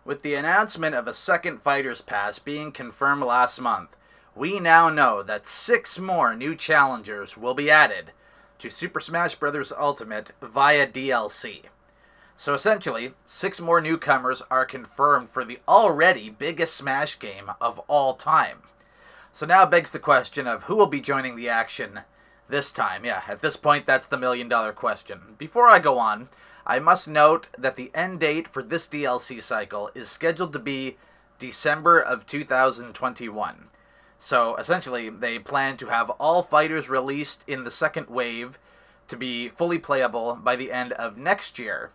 With the announcement of a second Fighters Pass being confirmed last month, we now know that 6 more new challengers will be added to Super Smash Bros. Ultimate via DLC. So essentially, 6 more newcomers are confirmed for the already biggest Smash game of all time. So now begs the question of who will be joining the action this time. Yeah, at this point, that's the million-dollar question. Before I go on, I must note that the end date for this DLC cycle is scheduled to be December of 2021. So essentially, they plan to have all fighters released in the second wave to be fully playable by the end of next year,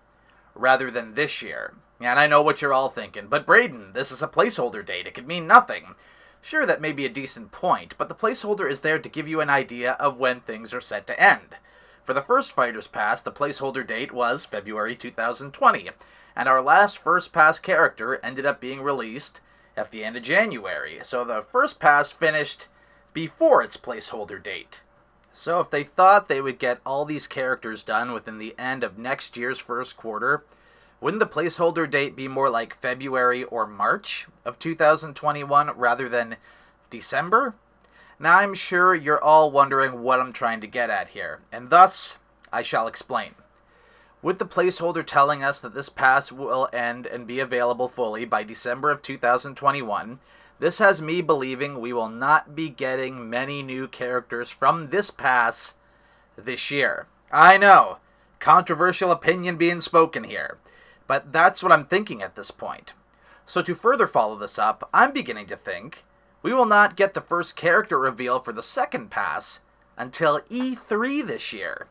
rather than this year. And I know what you're all thinking, but Braden, this is a placeholder date. It could mean nothing. Sure, that may be a decent point, but the placeholder is there to give you an idea of when things are set to end. For the first Fighters Pass, the placeholder date was February 2020, and our last First Pass character ended up being released at the end of January, so the First Pass finished before its placeholder date. So if they thought they would get all these characters done within the end of next year's first quarter, wouldn't the placeholder date be more like February or March of 2021 rather than December? Now I'm sure you're all wondering what I'm trying to get at here, and thus I shall explain. With the placeholder telling us that this pass will end and be available fully by December of 2021, this has me believing we will not be getting many new characters from this pass this year. I know, controversial opinion being spoken here, but that's what I'm thinking at this point. So to further follow this up, I'm beginning to think we will not get the first character reveal for the second pass until E3 this year.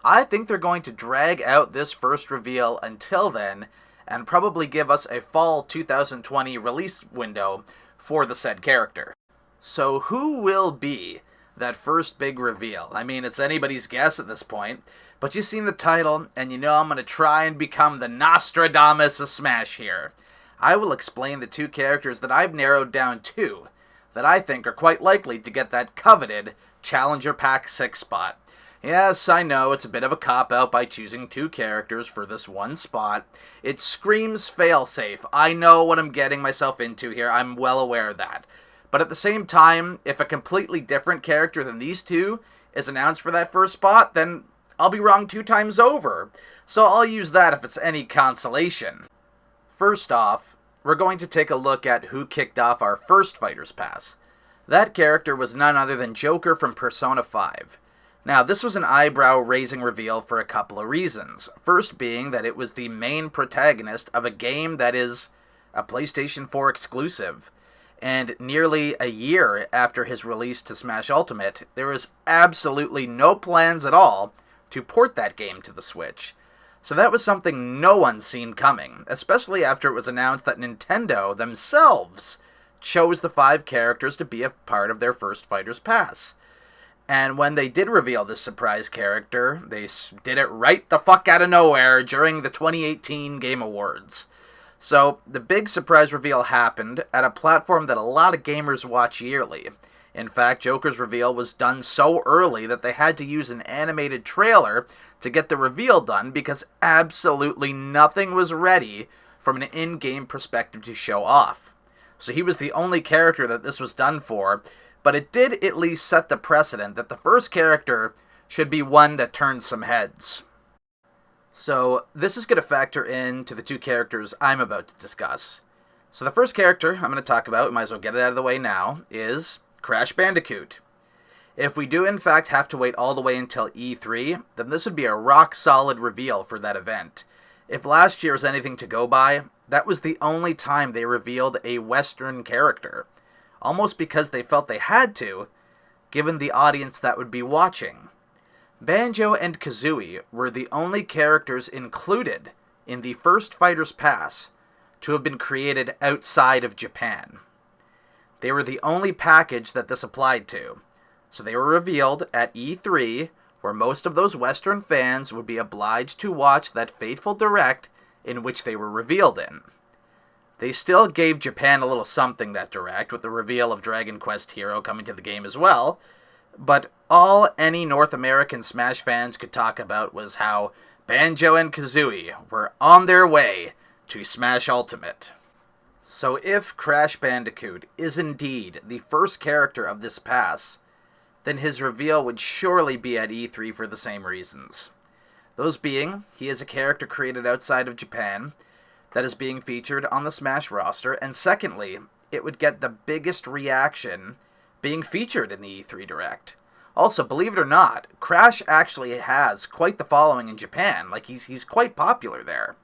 I think they're going to drag out this first reveal until then, and probably give us a fall 2020 release window for the said character. So who will be that first big reveal? I mean, it's anybody's guess at this point, but you've seen the title, and you know I'm going to try and become the Nostradamus of Smash here. I will explain the 2 characters that I've narrowed down to, that I think are quite likely to get that coveted Challenger Pack 6 spot. Yes, I know it's a bit of a cop-out by choosing 2 characters for this one spot. It screams failsafe. I know what I'm getting myself into here. I'm well aware of that. But at the same time, if a completely different character than these 2 is announced for that first spot, then I'll be wrong 2 times over. So I'll use that if it's any consolation. First off, we're going to take a look at who kicked off our first Fighters Pass. That character was none other than Joker from Persona 5. Now, this was an eyebrow-raising reveal for a couple of reasons. First being that it was the main protagonist of a game that is a PlayStation 4 exclusive. And nearly a year after his release to Smash Ultimate, there was absolutely no plans at all to port that game to the Switch. So that was something no one seen coming, especially after it was announced that Nintendo themselves chose the 5 characters to be a part of their first Fighters Pass. And when they did reveal this surprise character, they did it right the fuck out of nowhere during the 2018 Game Awards. So, the big surprise reveal happened at a platform that a lot of gamers watch yearly. In fact, Joker's reveal was done so early that they had to use an animated trailer to get the reveal done because absolutely nothing was ready from an in-game perspective to show off. So he was the only character that this was done for, but it did at least set the precedent that the first character should be one that turns some heads. So this is going to factor into the 2 characters I'm about to discuss. So the first character I'm going to talk about, we might as well get it out of the way now, is Crash Bandicoot. If we do in fact have to wait all the way until E3, then this would be a rock-solid reveal for that event. If last year is anything to go by, that was the only time they revealed a Western character. Almost because they felt they had to, given the audience that would be watching. Banjo and Kazooie were the only characters included in the first Fighters Pass to have been created outside of Japan. They were the only package that this applied to, so they were revealed at E3, where most of those Western fans would be obliged to watch that fateful direct in which they were revealed in. They still gave Japan a little something that direct, with the reveal of Dragon Quest Hero coming to the game as well, but all any North American Smash fans could talk about was how Banjo and Kazooie were on their way to Smash Ultimate. So if Crash Bandicoot is indeed the first character of this pass, then his reveal would surely be at E3 for the same reasons. Those being, he is a character created outside of Japan that is being featured on the Smash roster, and secondly, it would get the biggest reaction being featured in the E3 Direct. Also, believe it or not, Crash actually has quite the following in Japan. Like, he's quite popular there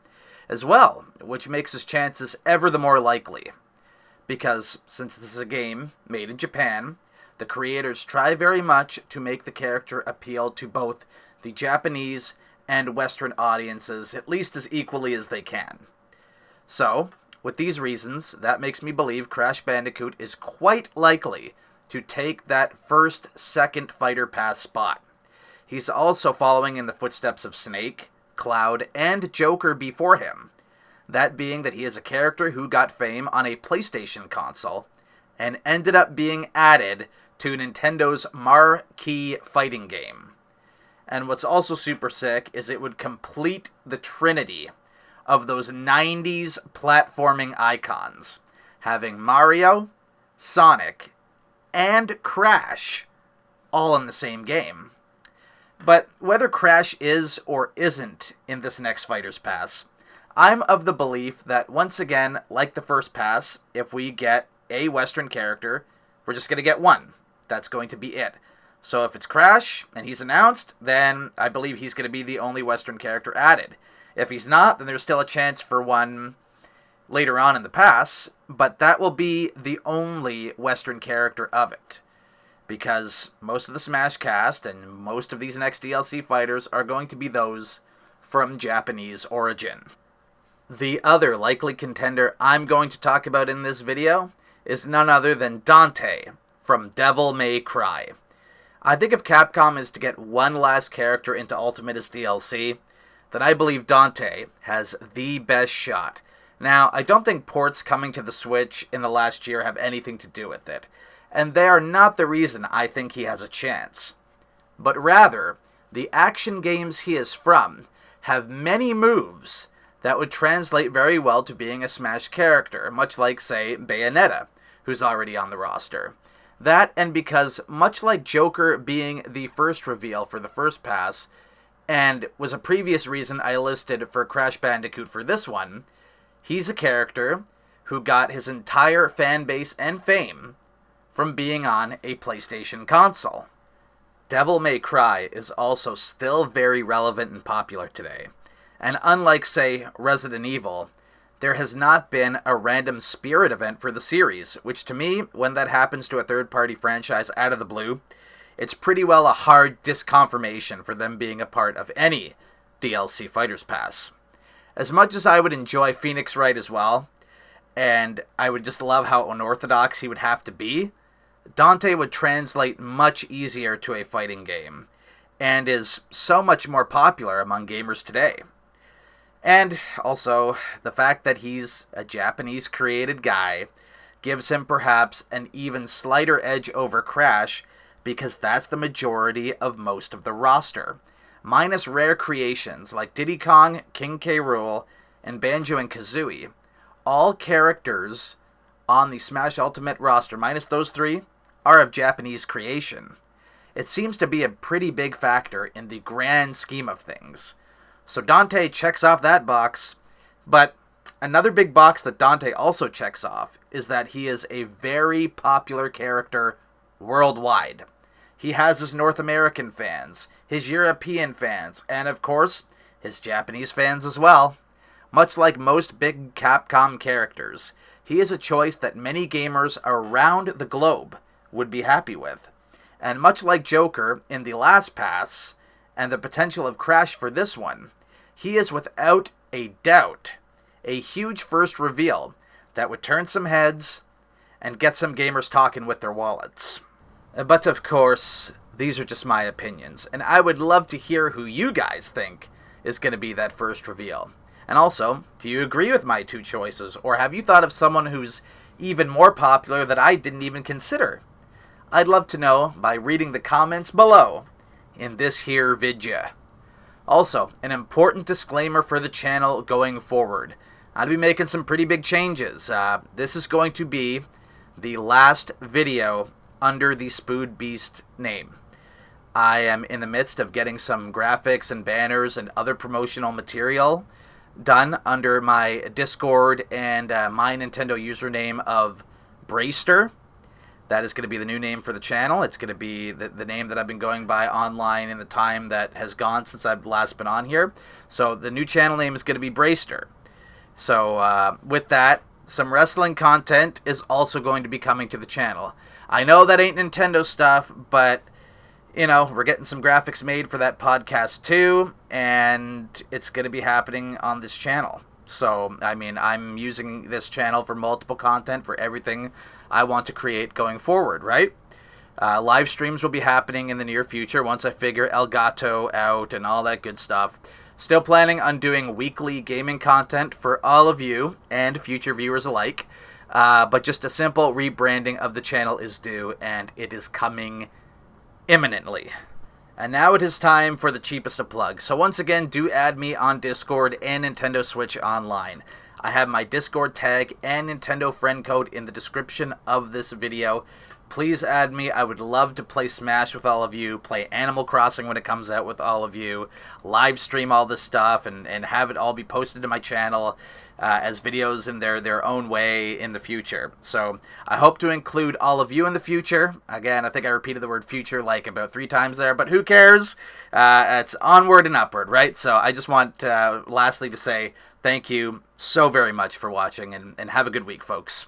as well, which makes his chances ever the more likely. Because, since this is a game made in Japan, the creators try very much to make the character appeal to both the Japanese and Western audiences, at least as equally as they can. So, with these reasons, that makes me believe Crash Bandicoot is quite likely to take that second Fighter Pass spot. He's also following in the footsteps of Snake, Cloud, and Joker before him. That being that he is a character who got fame on a PlayStation console and ended up being added to Nintendo's marquee fighting game. And what's also super sick is it would complete the trinity of those 90s platforming icons, having Mario, Sonic, and Crash all in the same game. But whether Crash is or isn't in this next Fighter's Pass, I'm of the belief that once again, like the first pass, if we get a Western character, we're just going to get one. That's going to be it. So if it's Crash and he's announced, then I believe he's going to be the only Western character added. If he's not, then there's still a chance for one later on in the pass, but that will be the only Western character of it. Because most of the Smash cast and most of these next DLC fighters are going to be those from Japanese origin. The other likely contender I'm going to talk about in this video is none other than Dante from Devil May Cry. I think if Capcom is to get one last character into Ultimate as DLC, then I believe Dante has the best shot. Now, I don't think ports coming to the Switch in the last year have anything to do with it, and they are not the reason I think he has a chance. But rather, the action games he is from have many moves that would translate very well to being a Smash character, much like, say, Bayonetta, who's already on the roster. That, and because, much like Joker being the first reveal for the first pass, and was a previous reason I listed for Crash Bandicoot for this one, he's a character who got his entire fan base and fame from being on a PlayStation console. Devil May Cry is also still very relevant and popular today, and unlike, say, Resident Evil, there has not been a random Spirit event for the series, which to me, when that happens to a third-party franchise out of the blue, it's pretty well a hard disconfirmation for them being a part of any DLC Fighters Pass. As much as I would enjoy Phoenix Wright as well, and I would just love how unorthodox he would have to be, Dante would translate much easier to a fighting game, and is so much more popular among gamers today. And also, the fact that he's a Japanese-created guy gives him perhaps an even slighter edge over Crash, because that's the majority of most of the roster. Minus rare creations like Diddy Kong, King K. Rool, and Banjo and Kazooie, all characters on the Smash Ultimate roster, minus those three, are of Japanese creation. It seems to be a pretty big factor in the grand scheme of things. So Dante checks off that box, but another big box that Dante also checks off is that he is a very popular character worldwide. He has his North American fans, his European fans, and of course, his Japanese fans as well. Much like most big Capcom characters, he is a choice that many gamers around the globe would be happy with. And much like Joker in the last pass, and the potential of Crash for this one, he is without a doubt a huge first reveal that would turn some heads and get some gamers talking with their wallets. But of course, these are just my opinions, and I would love to hear who you guys think is going to be that first reveal. And also, do you agree with my two choices, or have you thought of someone who's even more popular that I didn't even consider? I'd love to know by reading the comments below in this here vidya. Also, an important disclaimer for the channel going forward. I'll be making some pretty big changes. This is going to be the last video under the Spood Beast name. I am in the midst of getting some graphics and banners and other promotional material done under my Discord and my Nintendo username of Braster. That is going to be the new name for the channel. It's going to be the name that I've been going by online in the time that has gone since I've last been on here. So the new channel name is going to be Braster. So with that, some wrestling content is also going to be coming to the channel. I know that ain't Nintendo stuff, but you know, we're getting some graphics made for that podcast too, and it's going to be happening on this channel. So, I mean, I'm using this channel for multiple content for everything I want to create going forward, right? Live streams will be happening in the near future once I figure Elgato out and all that good stuff. Still planning on doing weekly gaming content for all of you and future viewers alike. But just a simple rebranding of the channel is due, and it is coming imminently. And now it is time for the cheapest of plugs. So once again, do add me on Discord and Nintendo Switch Online. I have my Discord tag and Nintendo friend code in the description of this video. Please add me. I would love to play Smash with all of you, play Animal Crossing when it comes out with all of you, live stream all this stuff, and have it all be posted to my channel as videos in their own way in the future. So I hope to include all of you in the future. Again, I think I repeated the word future like about 3 times there, but who cares? It's onward and upward, right? So I just want lastly to say thank you so very much for watching, and have a good week, folks.